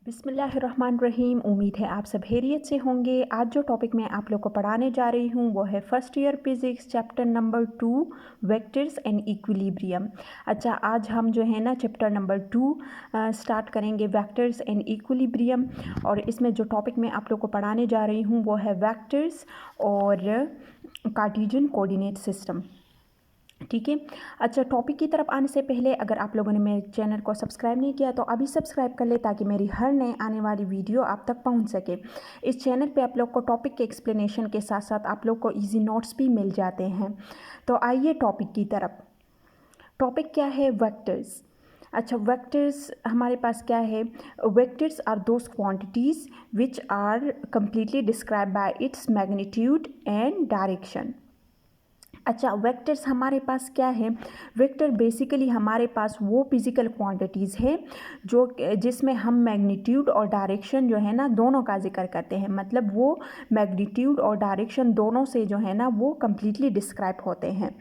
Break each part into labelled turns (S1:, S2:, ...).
S1: बिस्मिल्लाहिर्रहमानिर्रहीम। उम्मीद है आप सब खैरियत से होंगे। आज जो टॉपिक मैं आप लोग को पढ़ाने जा रही हूँ वो है first year physics chapter number 2 vectors and equilibrium. अच्छा, आज हम जो है ना चैप्टर नंबर 2 स्टार्ट करेंगे, वेक्टर्स एंड इक्विलिब्रियम। और इसमें जो टॉपिक मैं आप लोग को पढ़ाने जा रही हूँ वो है वेक्टर्स और कार्टेशियन कोऑर्डिनेट सिस्टम। ठीक है। अच्छा, टॉपिक की तरफ आने से पहले अगर आप लोगों ने मेरे चैनल को सब्सक्राइब नहीं किया तो अभी सब्सक्राइब कर ले ताकि मेरी हर नए आने वाली वीडियो आप तक पहुंच सके। इस चैनल पे आप लोग को टॉपिक के एक्सप्लेनेशन के साथ साथ आप लोग को इजी नोट्स भी मिल जाते हैं। तो आइए टॉपिक की तरफ। टॉपिक क्या है? वेक्टर्स। अच्छा, वेक्टर्स हमारे पास क्या है? Vectors are those quantities which are completely describe by its magnitude and direction. अच्छा, वेक्टर्स हमारे पास क्या है? वेक्टर बेसिकली हमारे पास वो फिज़िकल क्वांटिटीज़ है जो जिसमें हम मैग्नीट्यूड और डायरेक्शन जो है ना दोनों का जिक्र करते हैं। मतलब वो मैग्नीट्यूड और डायरेक्शन दोनों से जो है ना वो कम्प्लीटली डिस्क्राइब होते हैं।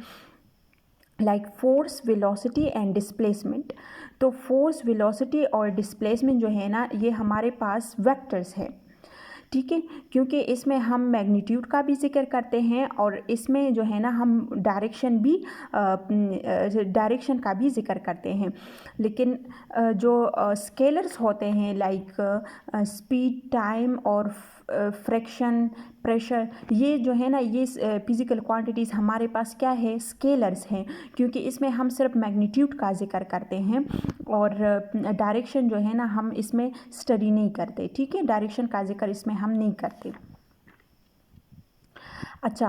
S1: Like force, velocity and displacement. तो फोर्स, वेलोसिटी और डिस्प्लेसमेंट जो है ना ये हमारे पास वेक्टर्स है। ठीक है, क्योंकि इसमें हम मैग्नीट्यूड का भी जिक्र करते हैं और इसमें जो है ना हम डायरेक्शन का भी जिक्र करते हैं। लेकिन जो स्केलर्स होते हैं लाइक स्पीड, टाइम और फ्रैक्शन, प्रेशर, ये जो है ना ये फिज़िकल क्वांटिटीज़ हमारे पास क्या है? स्केलर्स हैं, क्योंकि इसमें हम सिर्फ मैग्नीट्यूड का जिक्र करते हैं और डायरेक्शन जो है ना हम इसमें स्टडी नहीं करते। ठीक है, डायरेक्शन का जिक्र इसमें हम नहीं करते। अच्छा,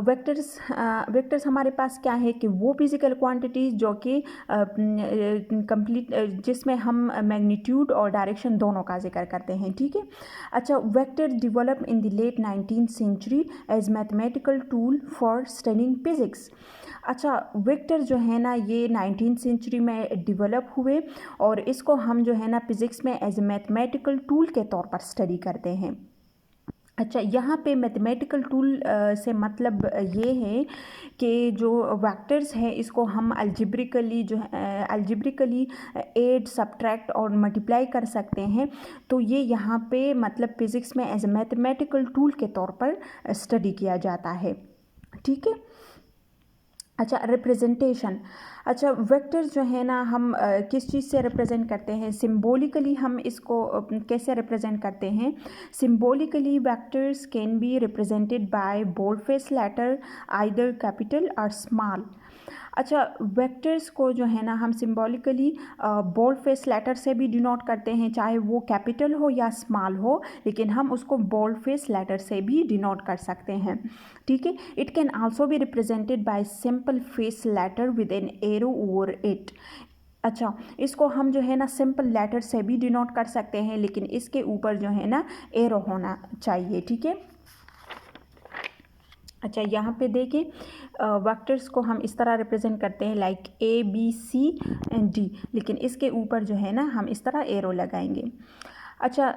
S1: वेक्टर्स हमारे पास क्या है कि वो फिज़िकल क्वांटिटीज़ जो कि कंप्लीट जिसमें हम मैग्नीट्यूड और डायरेक्शन दोनों का जिक्र करते हैं। ठीक है। अच्छा, vector develop in the late 19th century as mathematical tool for studying physics. अच्छा, वेक्टर जो है ना ये 19th सेंचुरी में डिवेलप हुए और इसको हम जो है ना फिज़िक्स में एज ए मैथमेटिकल टूल के तौर पर स्टडी करते हैं। अच्छा, यहाँ पे मैथमेटिकल टूल से मतलब ये है कि जो वेक्टर्स है इसको हम अल्जेब्रिकली ऐड, सब्ट्रैक्ट और मल्टीप्लाई कर सकते हैं। तो ये यहाँ पे मतलब फिज़िक्स में एज ए मैथमेटिकल टूल के तौर पर स्टडी किया जाता है। ठीक है। अच्छा, रिप्रेजेंटेशन। अच्छा, वेक्टर्स जो है ना हम किस चीज़ से रिप्रेजेंट करते हैं? सिम्बोलिकली हम इसको कैसे रिप्रेजेंट करते हैं? Symbolically vectors can be represented by boldface letter either capital और स्मॉल। अच्छा, वेक्टर्स को जो है ना हम सिम्बॉलिकली बोल्ड फेस लेटर से भी डिनोट करते हैं, चाहे वो कैपिटल हो या स्मॉल हो, लेकिन हम उसको बोल्ड फेस लेटर से भी डिनोट कर सकते हैं। ठीक है। It can also be represented by simple face letter with an arrow over it. अच्छा, इसको हम जो है ना सिंपल लेटर से भी डिनोट कर सकते हैं, लेकिन इसके ऊपर जो है ना एरो होना चाहिए। ठीक है। अच्छा, यहाँ पे देखिए वेक्टर्स को हम इस तरह रिप्रेजेंट करते हैं like A B C and D, लेकिन इसके ऊपर जो है ना हम इस तरह एरो लगाएंगे। अच्छा,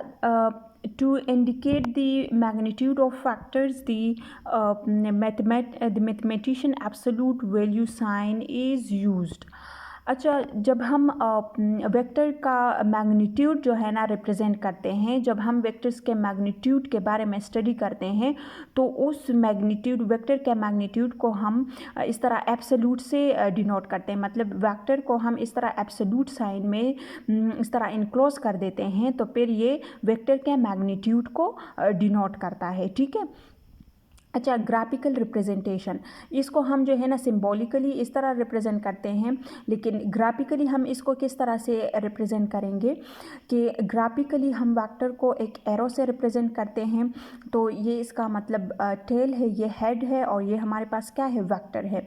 S1: to indicate the magnitude of factors the mathematician absolute value sign is used. अच्छा, जब हम वेक्टर का मैग्नीट्यूड जो है ना रिप्रेजेंट करते हैं, जब हम वेक्टर्स के मैग्नीट्यूड के बारे में स्टडी करते हैं तो उस मैग्नीट्यूड, वेक्टर के मैग्नीट्यूड को हम इस तरह एब्सोल्यूट से डिनोट करते हैं। मतलब वेक्टर को हम इस तरह एब्सोल्यूट साइन में इस तरह इनक्लोज कर देते हैं, तो फिर ये वेक्टर के मैग्नीट्यूड को डिनोट करता है। ठीक है। अच्छा, ग्राफिकल रिप्रेजेंटेशन, इसको हम जो है ना सिम्बॉलिकली इस तरह रिप्रेजेंट करते हैं, लेकिन ग्राफिकली हम इसको किस तरह से रिप्रेजेंट करेंगे कि ग्राफिकली हम वेक्टर को एक एरो से रिप्रेजेंट करते हैं। तो ये इसका मतलब टेल है, ये हेड है और ये हमारे पास क्या है? वेक्टर है।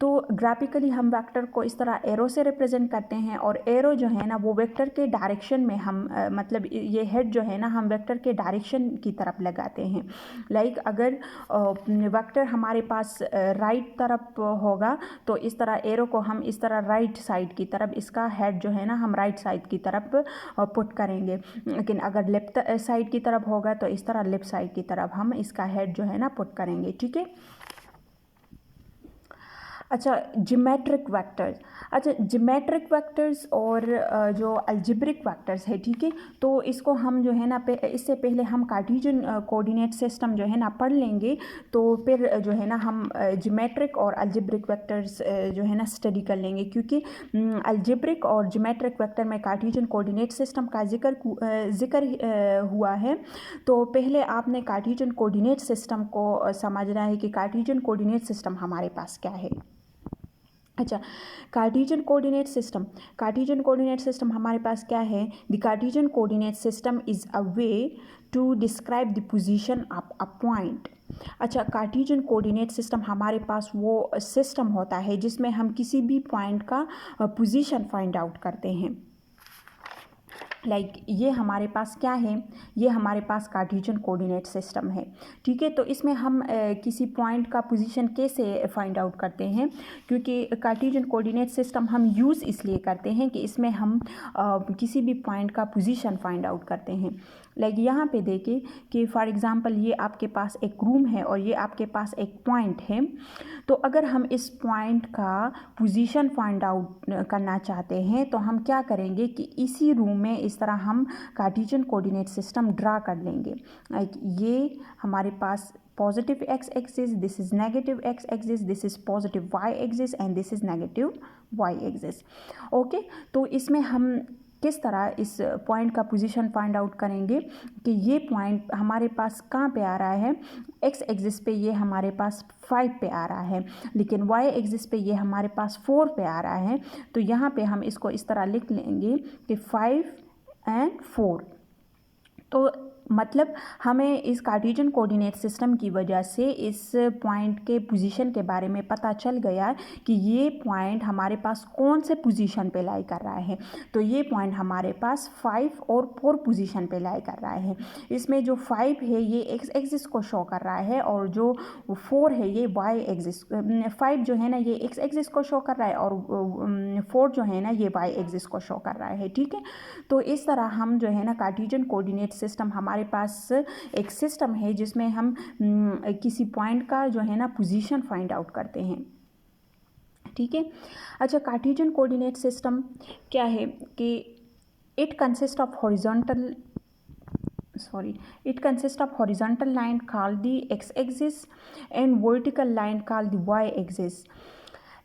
S1: तो ग्राफिकली हम वेक्टर को इस तरह एरो से रिप्रेजेंट करते हैं और एरो जो है ना वो वेक्टर के डायरेक्शन में हम मतलब ये हेड जो है ना हम वेक्टर के डायरेक्शन की तरफ लगाते हैं। लाइक अगर वेक्टर हमारे पास राइट तरफ होगा तो इस तरह एरो को हम इस तरह राइट साइड की तरफ, इसका हेड जो है ना हम राइट साइड की तरफ पुट करेंगे। लेकिन अगर लेफ्ट साइड की तरफ होगा तो इस तरह लेफ्ट साइड की तरफ हम इसका हेड जो है ना पुट करेंगे। ठीक है। अच्छा, ज्योमेट्रिक वेक्टर्स। अच्छा, ज्योमेट्रिक वेक्टर्स और जो अलजेब्रिक वेक्टर्स है, ठीक है, तो इसको हम जो है ना इससे पहले हम कार्टेशियन कोऑर्डिनेट सिस्टम जो है ना पढ़ लेंगे, तो फिर जो है ना हम ज्योमेट्रिक और अलजेब्रिक वेक्टर्स जो है ना स्टडी कर लेंगे, क्योंकि अलजेब्रिक और ज्योमेट्रिक वेक्टर में कार्टेशियन कोऑर्डिनेट सिस्टम का जिक्र हुआ है। तो पहले आपने कार्टेशियन कोऑर्डिनेट सिस्टम को समझना है कि कार्टेशियन कोऑर्डिनेट सिस्टम हमारे पास क्या है। अच्छा, कार्टेशियन कोऑर्डिनेट सिस्टम हमारे पास क्या है। The Cartesian coordinate system is a way to describe the position of a point. अच्छा, कार्टेशियन कोऑर्डिनेट सिस्टम हमारे पास वो सिस्टम होता है जिसमें हम किसी भी पॉइंट का पोजीशन फाइंड आउट करते हैं। लाइक ये हमारे पास क्या है, ये हमारे पास कार्टेशियन कोऑर्डिनेट सिस्टम है, ठीक है। तो इसमें हम किसी पॉइंट का पोजीशन कैसे फाइंड आउट करते हैं, क्योंकि कार्टेशियन कोऑर्डिनेट सिस्टम हम यूज़ इसलिए करते हैं कि इसमें हम किसी भी पॉइंट का पोजीशन फाइंड आउट करते हैं। लाइक यहाँ पे देखिए कि फॉर एग्ज़ाम्पल ये आपके पास एक रूम है और ये आपके पास एक पॉइंट है। तो अगर हम इस पॉइंट का पोजीशन फाइंड आउट करना चाहते हैं तो हम क्या करेंगे कि इसी रूम में इस तरह हम कार्टेशियन कोऑर्डिनेट सिस्टम ड्रा कर लेंगे। लाइक ये हमारे पास positive X axis, this is negative X axis, this is positive Y axis and this is negative Y axis. Okay, तो इसमें हम किस तरह इस पॉइंट का पोजीशन फाइंड आउट करेंगे कि ये पॉइंट हमारे पास कहाँ पे आ रहा है। एक्स एक्सिस पे ये हमारे पास 5 पे आ रहा है, लेकिन वाई एक्सिस पे ये हमारे पास 4 पे आ रहा है। तो यहाँ पे हम इसको इस तरह लिख लेंगे कि 5 and 4। तो मतलब हमें इस कार्टेशियन कोऑर्डिनेट सिस्टम की वजह से इस पॉइंट के पोजीशन के बारे में पता चल गया कि ये पॉइंट हमारे पास कौन से पोजीशन पे लाई कर रहा है। तो ये पॉइंट हमारे पास 5 और 4 पोजीशन पे लाई कर रहा है। इसमें जो 5 है ये एक्स एक्सिस को शो कर रहा है और जो 4 है ये वाई एक्सिस, 5 जो है ना ये एक्स एक्सिस को शो कर रहा है और 4 जो है ना ये वाई एक्सिस को शो कर रहा है, ठीक है। तो इस तरह हम जो है ना कार्टेशियन कोऑर्डिनेट सिस्टम हमारे पास एक सिस्टम है जिसमें हम किसी पॉइंट का जो है ना पोजीशन फाइंड आउट करते हैं, ठीक है। अच्छा, कार्टेशियन कोऑर्डिनेट सिस्टम क्या है कि it consist of horizontal line called the x-axis and vertical line called the y-axis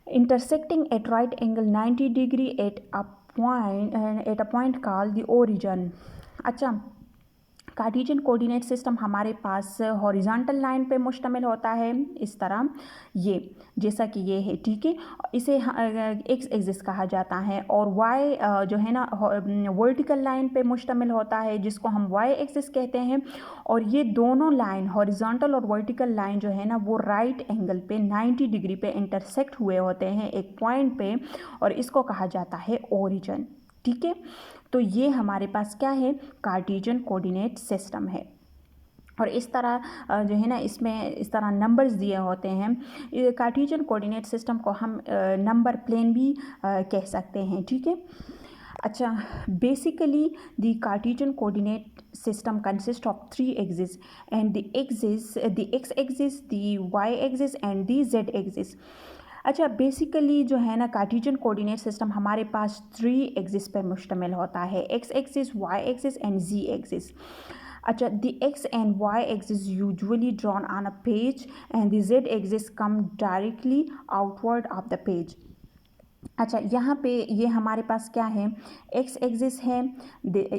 S1: intersecting at right angle 90 degree at a point called the origin। अच्छा, Cartesian coordinate system हमारे पास horizontal line पे मुश्तमिल होता है, इस तरह ये जैसा कि ये है, ठीक है। इसे एक्स एक्सिस कहा जाता है और वाई जो है ना वर्टिकल लाइन पे मुश्तमिल होता है जिसको हम वाई एक्सिस कहते हैं। और ये दोनों लाइन हॉरिजॉन्टल और वर्टिकल लाइन जो है ना वो राइट एंगल पे 90 डिग्री पे इंटरसेक्ट हुए होते हैं एक पॉइंट पे और इसको कहा जाता है ओरिजिन, ठीक है। तो ये हमारे पास क्या है, कार्टेशियन कोऑर्डिनेट सिस्टम है। और इस तरह जो है ना इसमें इस तरह नंबर्स दिए होते हैं। कार्टेशियन कोऑर्डिनेट सिस्टम को हम नंबर प्लेन भी कह सकते हैं, ठीक है। अच्छा, basically the Cartesian coordinate system consist of 3 axis and the x axis, the Y axis and the Z axis. अच्छा, बेसिकली जो है ना कार्टेशियन कोऑर्डिनेट सिस्टम हमारे पास 3 एक्सिस पर मुश्तमिल होता है, X axis, Y axis and Z axis. अच्छा, the X and Y axis usually drawn on a page and the Z axis come directly outward of the page. अच्छा, यहाँ पे ये हमारे पास क्या है, एक्स एक्सिस है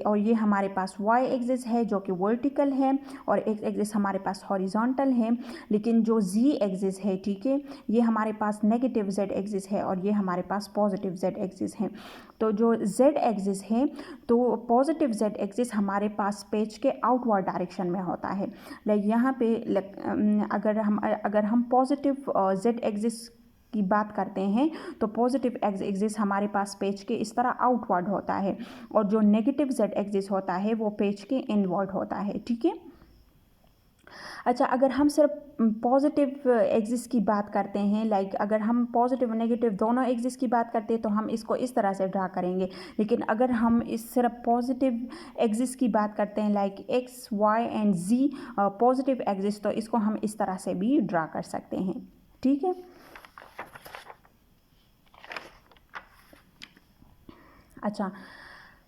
S1: और ये हमारे पास वाई एक्सिस है जो कि वर्टिकल है और एक्स एक्सिस हमारे पास हॉरिजॉन्टल है। लेकिन जो जी एक्सिस है, ठीक है, ये हमारे पास नेगेटिव जेड एक्सिस है और ये हमारे पास पॉजिटिव जेड एक्सिस है। तो जो जेड एक्सिस है तो पॉजिटिव जेड एक्सिस हमारे पास पेज के आउटवर्ड डायरेक्शन में होता है। लाइक यहाँ पे अगर हम पॉजिटिव जेड एक्सिस की बात करते हैं तो पॉजिटिव एक्स एक्सिस हमारे पास पेज के इस तरह आउटवर्ड होता है और जो नेगेटिव जेड एक्सिस होता है वो पेज के इनवर्ड होता है, ठीक है। अच्छा, अगर हम सिर्फ पॉजिटिव एक्सिस की बात करते हैं, लाइक अगर हम पॉजिटिव और नेगेटिव दोनों एक्सिस की बात करते हैं तो हम इसको इस तरह से ड्रा करेंगे। लेकिन अगर हम इस सिर्फ पॉजिटिव एक्सिस की बात करते हैं like X Y and Z positive axis, तो इसको हम इस तरह से भी ड्रा कर सकते हैं, ठीक है। अच्छा,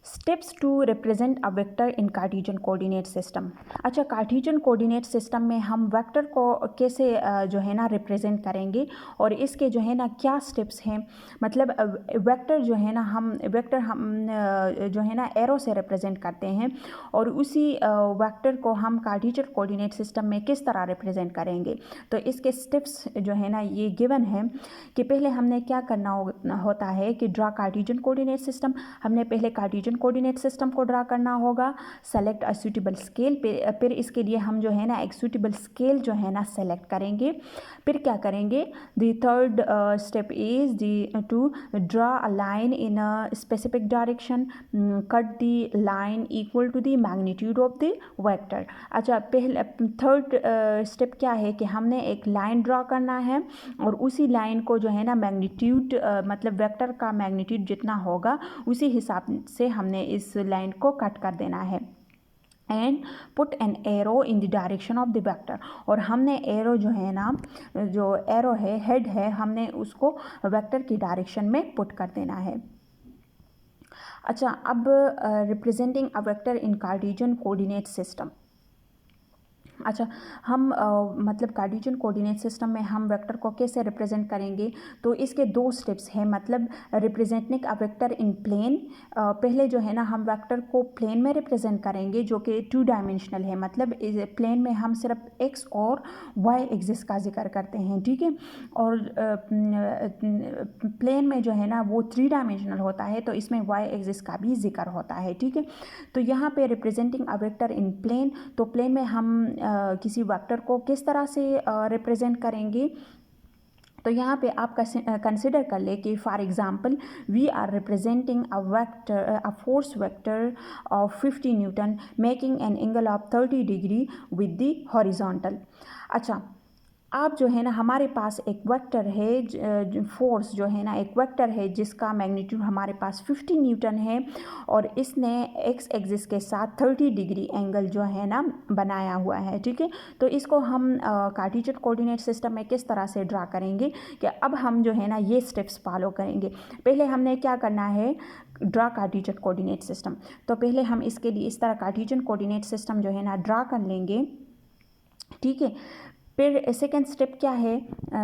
S1: steps to represent a vector in Cartesian coordinate system. अच्छा, कार्टेशियन कोऑर्डिनेट सिस्टम में हम वेक्टर को कैसे जो है ना रिप्रेजेंट करेंगे और इसके जो है ना क्या स्टेप्स हैं। मतलब वेक्टर जो है ना हम जो है ना एरो से रिप्रेजेंट करते हैं और उसी वेक्टर को हम कार्टेशियन कोऑर्डिनेट सिस्टम में किस तरह रिप्रेजेंट करेंगे। तो इसके स्टेप्स जो है ना ये गिवन है कि पहले हमने क्या करना होता है कि ड्रा कार्टेशियन कोऑर्डिनेट सिस्टम। हमने पहले कार्टेशियन कोऑर्डिनेट सिस्टम को ड्रा करना होगा। सेलेक्ट अ सूटेबल स्केल, फिर इसके लिए हम जो है ना एक सूटेबल स्केल जो है ना सेलेक्ट करेंगे। फिर क्या करेंगे, the third step is to draw a line in a specific direction, cut the line equal to the magnitude of the vector. अच्छा, पहले थर्ड स्टेप क्या है कि हमने एक लाइन ड्रा करना है और उसी लाइन को जो है ना मैग्नीट्यूड मतलब वेक्टर का मैग्नीट्यूड जितना होगा उसी हिसाब से हमने इस लाइन को कट कर देना है। And put an arrow in the direction of the vector, और हमने एरो जो है ना, जो एरो है हेड है, हमने उसको वेक्टर की डायरेक्शन में पुट कर देना है। अच्छा, अब representing a vector in Cartesian coordinate system. अच्छा, हम मतलब कार्टेशियन कोऑर्डिनेट सिस्टम में हम वेक्टर को कैसे रिप्रेजेंट करेंगे। तो इसके दो स्टेप्स हैं। मतलब representing a vector in plane, पहले जो है ना हम वेक्टर को प्लेन में रिप्रेजेंट करेंगे जो कि 2 डायमेंशनल है। मतलब प्लेन में हम सिर्फ एक्स और वाई एक्सिस का जिक्र करते हैं, ठीक है। और प्लेन में जो है ना वो 3 डायमेंशनल होता है, तो इसमें वाई एक्सिस का भी जिक्र होता है, ठीक है। तो यहाँ पे representing a vector in plane, तो प्लेन में हम किसी वेक्टर को किस तरह से रिप्रेजेंट करेंगे। तो यहाँ पे आप कंसिडर कर ले कि for example we are representing a vector, a force vector of 50 newton making an angle of 30 degree with the horizontal. अच्छा, आप जो है ना हमारे पास एक वेक्टर है, फोर्स जो है ना एक वेक्टर है जिसका मैग्नीट्यूड हमारे पास 50 न्यूटन है और इसने एक्स एक्सिस के साथ 30 डिग्री एंगल जो है ना बनाया हुआ है, ठीक है। तो इसको हम कार्टेशियन कोऑर्डिनेट सिस्टम में किस तरह से ड्रा करेंगे कि अब हम जो है ना ये स्टेप्स फॉलो करेंगे। पहले हमने क्या करना है, ड्रा कार्टेशियन कोऑर्डिनेट सिस्टम। तो पहले हम इसके लिए इस तरह कार्टेशियन कोऑर्डिनेट सिस्टम जो है ना ड्रा कर लेंगे, ठीक है। फिर सेकेंड स्टेप क्या है,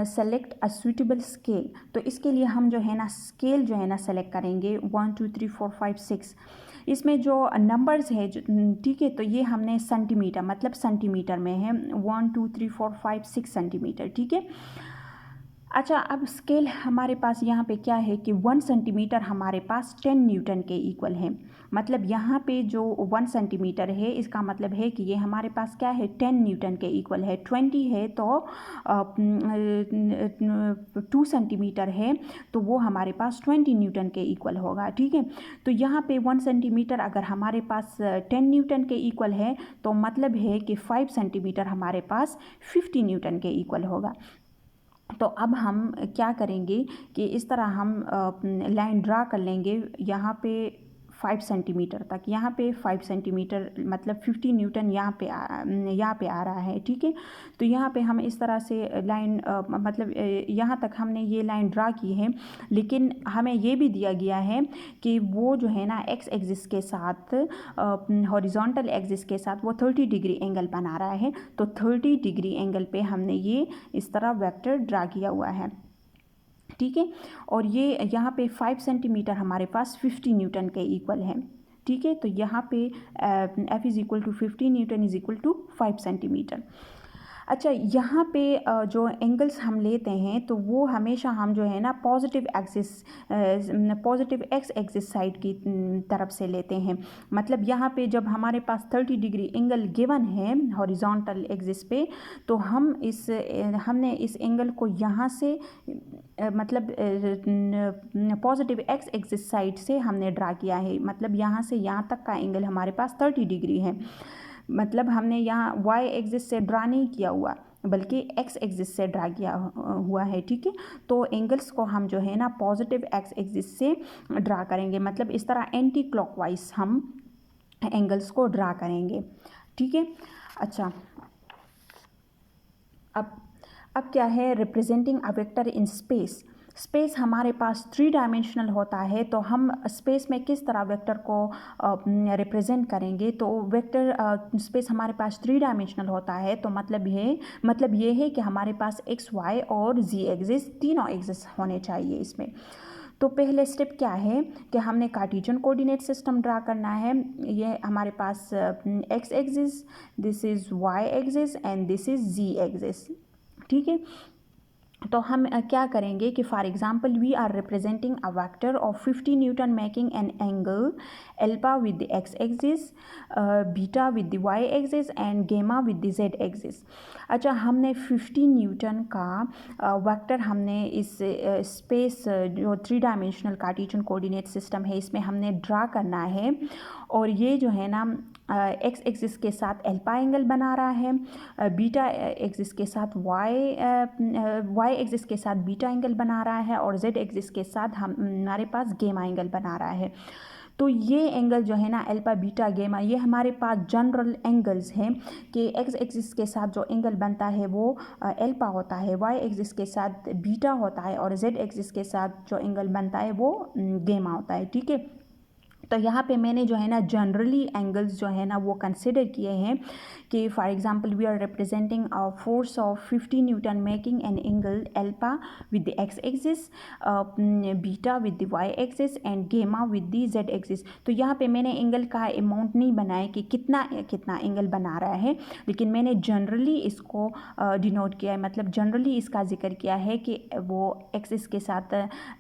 S1: सेलेक्ट अ सूटेबल स्केल। तो इसके लिए हम जो है ना स्केल जो है ना सेलेक्ट करेंगे 1 2 3 4 5 6। इसमें जो नंबर्स है, ठीक है, तो ये हमने सेंटीमीटर मतलब सेंटीमीटर में है 1 2 3 4 5 6 सेंटीमीटर, ठीक है। अच्छा, अब स्केल हमारे पास यहाँ पे क्या है कि 1 सेंटीमीटर हमारे पास 10 न्यूटन के इक्वल है। मतलब यहाँ पे जो 1 सेंटीमीटर है इसका मतलब है कि ये हमारे पास क्या है 10 न्यूटन के इक्वल है। 20 है तो 2 सेंटीमीटर है तो वो हमारे पास 20 न्यूटन के इक्वल होगा, ठीक है। तो यहाँ पे 1 सेंटीमीटर अगर हमारे पास 10 न्यूटन के इक्वल है तो मतलब है कि 5 सेंटीमीटर हमारे पास 50 न्यूटन के इक्वल होगा। तो अब हम क्या करेंगे कि इस तरह हम लाइन ड्रा कर लेंगे यहाँ पे 5 सेंटीमीटर तक। यहाँ पे 5 सेंटीमीटर मतलब 50 न्यूटन यहाँ पे आ रहा है, ठीक है। तो यहाँ पे हम इस तरह से लाइन मतलब यहाँ तक हमने ये लाइन ड्रा की है, लेकिन हमें ये भी दिया गया है कि वो जो है ना एक्स एक्सिस के साथ हॉरिजॉन्टल एक्सिस के साथ वो 30 डिग्री एंगल बना रहा है। तो 30 डिग्री एंगल पे हमने ये इस तरह वेक्टर ड्रा किया हुआ है, ठीक है। और ये यहाँ पे 5 सेंटीमीटर हमारे पास 50 न्यूटन के इक्वल है, ठीक है। तो यहाँ पे F is equal to 50 newton is equal to 5 centimetre. अच्छा, यहाँ पे जो एंगल्स हम लेते हैं तो वो हमेशा हम जो है ना पॉजिटिव एक्स एक्सिस साइड की तरफ से लेते हैं। मतलब यहाँ पे जब हमारे पास 30 डिग्री एंगल गिवन है हॉरिजॉन्टल एक्सिस पे, तो हमने इस एंगल को यहाँ से मतलब पॉजिटिव एक्स एक्सिस साइड से हमने ड्रा किया है। मतलब यहाँ से यहाँ तक का एंगल हमारे पास 30 डिग्री है। मतलब हमने यहाँ वाई एक्सिस से ड्रा नहीं किया हुआ बल्कि एक्स एक्सिस से ड्रा किया हुआ है, ठीक है। तो एंगल्स को हम जो है ना पॉजिटिव एक्स एक्सिस से ड्रा करेंगे। मतलब इस तरह एंटी क्लॉकवाइज हम एंगल्स को ड्रा करेंगे, ठीक है। अच्छा, अब क्या है, representing a vector in space. Space हमारे पास 3 डायमेंशनल होता है, तो हम स्पेस में किस तरह वेक्टर को रिप्रेजेंट करेंगे। तो वेक्टर स्पेस हमारे पास 3 डायमेंशनल होता है, तो मतलब ये है कि हमारे पास एक्स वाई और जी एक्सिस तीनों एक्सिस होने चाहिए इसमें। तो पहले स्टेप क्या है कि हमने कार्टेशियन कोऑर्डिनेट सिस्टम ड्रा करना है। ये हमारे पास X axis, this is Y axis and this is Z axis, ठीक है। तो हम क्या करेंगे कि for example we are representing a vector of 50 newton making an angle alpha with the x axis, beta with the Y axis and gamma with the Z axis. अच्छा, हमने 50 Newton का वेक्टर हमने इस स्पेस जो 3 dimensional Cartesian coordinate system है इसमें हमने draw करना है। और ये जो है ना एक्स एक्सिस के साथ एल्फा एंगल बना रहा है, बीटा एक्सिस के साथ वाई एक्सिस के साथ बीटा एंगल बना रहा है, और जेड एक्सिस के साथ हमारे पास गेमा एंगल बना रहा है। तो ये एंगल जो है ना अल्फा बीटा गेमा, ये हमारे पास जनरल एंगल्स हैं कि एक्स एक्सिस के साथ जो एंगल बनता है वो अल्फा होता है, वाई एक्सिस के साथ बीटा होता है, और जेड एक्सिस के साथ जो एंगल बनता है वो गेमा होता है, ठीक है। तो यहाँ पे मैंने जो है ना जनरली एंगल्स जो है ना वो कंसिडर किए हैं कि for example we are representing a force of 50 newton making an angle alpha with the x axis, beta with the Y axis and gamma with the Z axis. तो यहाँ पे मैंने एंगल का अमाउंट नहीं बनाया कि कितना एंगल बना रहा है, लेकिन मैंने जनरली इसको डिनोट किया है, मतलब जनरली इसका जिक्र किया है कि वो एक्सिस के साथ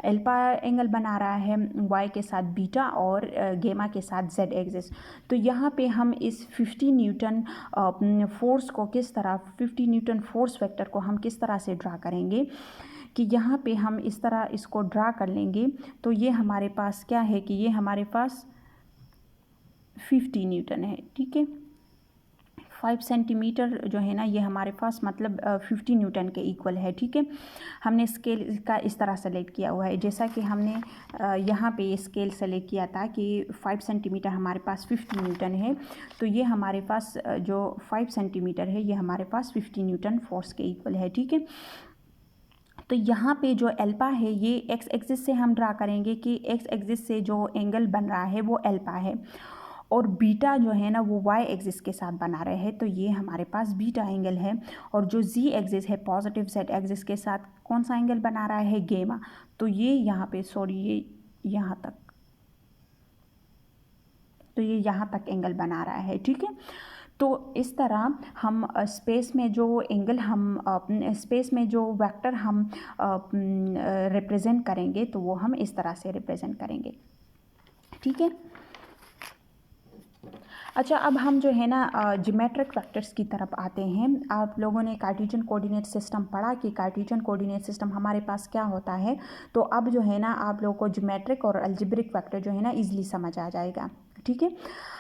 S1: अल्फा एंगल बना रहा है, वाई के साथ बीटा और गेमा के साथ जेड एक्सिस। तो यहाँ पे हम इस 50 न्यूटन फोर्स को किस तरह 50 न्यूटन फोर्स वेक्टर को हम किस तरह से ड्रा करेंगे कि यहाँ पे हम इस तरह इसको ड्रा कर लेंगे। तो ये हमारे पास क्या है कि ये हमारे पास 50 न्यूटन है, ठीक है। 5 सेंटीमीटर जो है ना ये हमारे पास मतलब 50 न्यूटन के इक्वल है, ठीक है। हमने स्केल का इस तरह सेलेक्ट किया हुआ है, जैसा कि हमने यहाँ पे स्केल सेलेक्ट किया था कि 5 सेंटीमीटर हमारे पास 50 न्यूटन है। तो ये हमारे पास जो 5 सेंटीमीटर है ये हमारे पास 50 न्यूटन फोर्स के इक्वल है, ठीक है। तो यहाँ पे जो अल्फा है ये एक्स एक्सिस से हम ड्रा करेंगे कि एक्स एक्सिस से जो एंगल बन रहा है वो अल्फा है, और बीटा जो है ना वो वाई एक्सिस के साथ बना रहे हैं, तो ये हमारे पास बीटा एंगल है। और जो जी एक्सिस है पॉजिटिव जेड एक्सिस के साथ कौन सा एंगल बना रहा है, गेमा। तो ये यहाँ पे ये यहाँ तक, तो ये यहाँ तक एंगल बना रहा है, ठीक है। तो इस तरह हम स्पेस में जो एंगल हम स्पेस में जो वेक्टर हम रिप्रेजेंट करेंगे तो वो हम इस तरह से रिप्रेजेंट करेंगे, ठीक है। अच्छा, अब हम जो है ना ज्योमेट्रिक वेक्टर्स की तरफ आते हैं। आप लोगों ने कार्टेशियन कोऑर्डिनेट सिस्टम पढ़ा कि कार्टेशियन कोऑर्डिनेट सिस्टम हमारे पास क्या होता है। तो अब जो है ना आप लोगों को ज्योमेट्रिक और अलजेब्रिक वेक्टर जो है ना इजीली समझ आ जाएगा, ठीक है।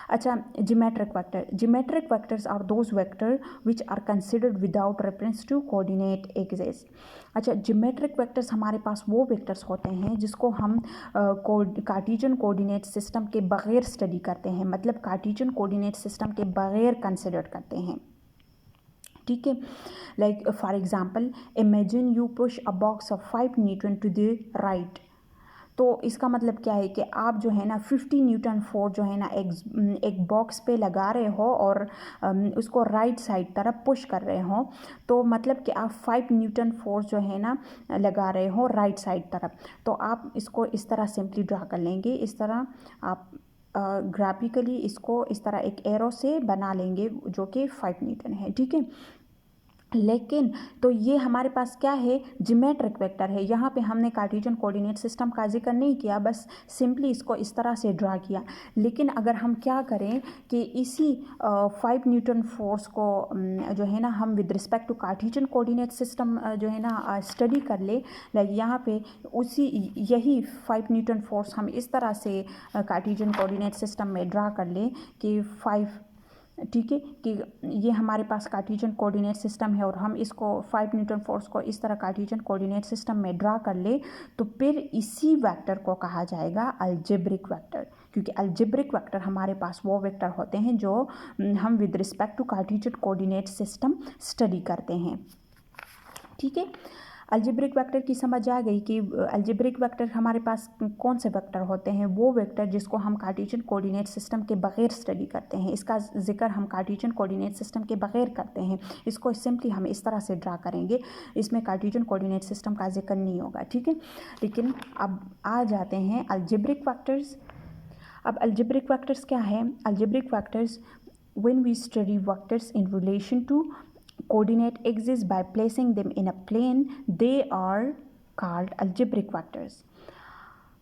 S1: अच्छा, geometric vectors are those vector which are considered without reference to coordinate axis. अच्छा, ज्योमेट्रिक वेक्टर्स हमारे पास वो वेक्टर्स होते हैं जिसको हम कार्टेशियन कोऑर्डिनेट सिस्टम के बगैर स्टडी करते हैं, मतलब कार्टेशियन कोऑर्डिनेट सिस्टम के बगैर कंसिडर करते हैं, ठीक है। Like for example imagine you push a box of 5 newton to the right. तो इसका मतलब क्या है कि आप जो है ना 50 न्यूटन फोर्स जो है ना एक बॉक्स पे लगा रहे हो और उसको राइट साइड तरफ पुश कर रहे हो। तो मतलब कि आप 5 न्यूटन फोर्स जो है ना लगा रहे हो राइट साइड तरफ। तो आप इसको इस तरह सिंपली ड्रा कर लेंगे, इस तरह आप ग्राफिकली इसको इस तरह एक एरो से बना लेंगे जो कि 5 न्यूटन है, ठीक है। लेकिन तो ये हमारे पास क्या है, ज्योमेट्रिक वेक्टर है। यहाँ पे हमने कार्टेशियन कोऑर्डिनेट सिस्टम का जिक्र नहीं किया, बस सिंपली इसको इस तरह से ड्रा किया। लेकिन अगर हम क्या करें कि इसी 5 न्यूटन फोर्स को जो है ना हम with respect to Cartesian coordinate system जो है ना स्टडी कर ले। लाइक यहाँ पे यही 5 न्यूटन फोर्स हम इस तरह से कार्टेशियन कोऑर्डिनेट सिस्टम में ड्रा कर ले कि 5, ठीक है, कि ये हमारे पास कार्टेशियन कोऑर्डिनेट सिस्टम है और हम इसको 5 न्यूटन फोर्स को इस तरह कार्टेशियन कोऑर्डिनेट सिस्टम में ड्रा कर ले। तो फिर इसी वेक्टर को कहा जाएगा अलजेब्रिक वेक्टर, क्योंकि अलजेब्रिक वेक्टर हमारे पास वो वेक्टर होते हैं जो हम with respect to Cartesian coordinate system study करते हैं, ठीक है। अलजेब्रिक वेक्टर की समझ आ गई कि अलजेब्रिक वेक्टर हमारे पास कौन से वेक्टर होते हैं, वो वेक्टर जिसको हम कार्टेशियन कोऑर्डिनेट सिस्टम के बगैर स्टडी करते हैं। इसका जिक्र हम कार्टेशियन कोऑर्डिनेट सिस्टम के बगैर करते हैं। इसको सिंपली हम इस तरह से ड्रा करेंगे, इसमें कार्टेशियन कोऑर्डिनेट सिस्टम का जिक्र नहीं होगा, ठीक है। लेकिन अब आ जाते हैं अलजेब्रिक वेक्टर्स। अब अलजेब्रिक वेक्टर्स क्या है? Algebraic vectors, when we study vectors in relation to coordinate axis by placing them in a plane, they are called algebraic vectors.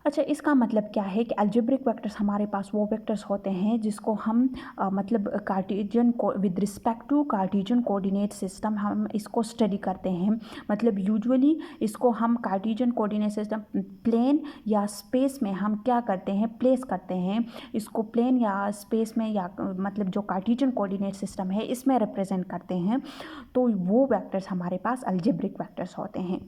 S1: अच्छा, इसका मतलब क्या है कि अलजेब्रिक वेक्टर्स हमारे पास वो वेक्टर्स होते हैं जिसको हम मतलब कार्टेशियन को with respect to Cartesian coordinate system हम इसको स्टडी करते हैं। मतलब यूजुअली इसको हम कार्टेशियन कोऑर्डिनेट सिस्टम प्लेन या स्पेस में हम क्या करते हैं, प्लेस करते हैं इसको प्लेन या स्पेस में, या मतलब जो कार्टेशियन कोऑर्डिनेट सिस्टम है इसमें रिप्रेजेंट करते हैं। तो वो वेक्टर्स हमारे पास अलजेब्रिक वेक्टर्स होते हैं।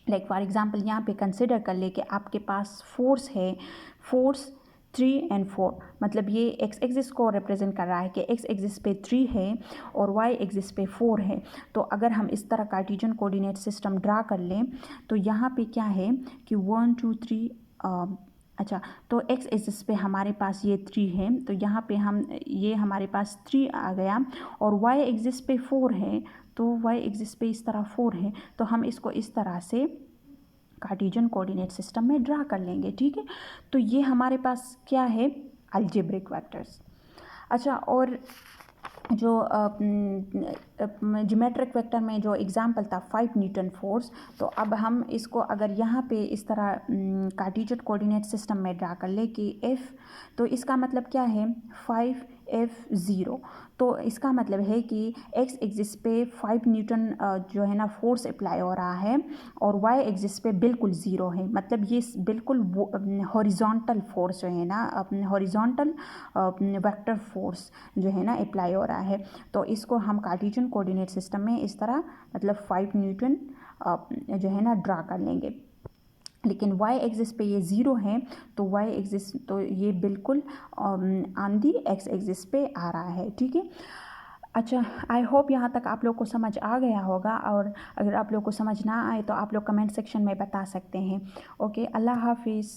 S1: लाइक फॉर एग्जांपल यहाँ पे कंसिडर कर ले कि आपके पास फोर्स है, फोर्स 3 and 4, मतलब ये एक्स एक्सिस को रिप्रेजेंट कर रहा है कि एक्स एक्सिस पे 3 है और वाई एक्सिस पे 4 है। तो अगर हम इस तरह कार्टेशियन कोऑर्डिनेट सिस्टम ड्रा कर लें तो यहाँ पे क्या है कि 1 2 3 अच्छा, तो एक्स एक्सिस पे हमारे पास ये 3 है, तो यहाँ पे हम ये हमारे पास 3 आ गया, और वाई एक्सिस पे 4 है, तो वाई एक्सिस पे इस तरह 4 है। तो हम इसको इस तरह से कार्टेशियन कोऑर्डिनेट सिस्टम में ड्रा कर लेंगे, ठीक है। तो ये हमारे पास क्या है, अलजेब्रिक वेक्टर्स। अच्छा, और जो ज्योमेट्रिक वेक्टर में जो एग्जांपल था 5 न्यूटन फोर्स, तो अब हम इसको अगर यहाँ पे इस तरह कार्टेशियन कोऑर्डिनेट सिस्टम में ड्रा कर ले कि F, तो इसका मतलब क्या है 5F0। तो इसका मतलब है कि एक्स एक्सिस पे 5 न्यूटन जो है ना फोर्स अप्लाई हो रहा है, और वाई एक्सिस पे बिल्कुल ज़ीरो है। मतलब ये बिल्कुल हॉरिजॉन्टल फोर्स जो है ना, हॉरिजॉन्टल वेक्टर फोर्स जो है ना अप्लाई हो रहा है। तो इसको हम कार्टेशियन कोऑर्डिनेट सिस्टम में इस तरह मतलब 5 न्यूटन जो है ना ड्रा कर लेंगे। लेकिन y एक्सिस पे ये 0 है, तो y एक्सिस तो ये बिल्कुल ऑन दी x एक्सिस पे आ रहा है, ठीक है। अच्छा, आई होप यहाँ तक आप लोग को समझ आ गया होगा, और अगर आप लोग को समझ ना आए तो आप लोग कमेंट सेक्शन में बता सकते हैं। ओके, अल्लाह हाफिज़।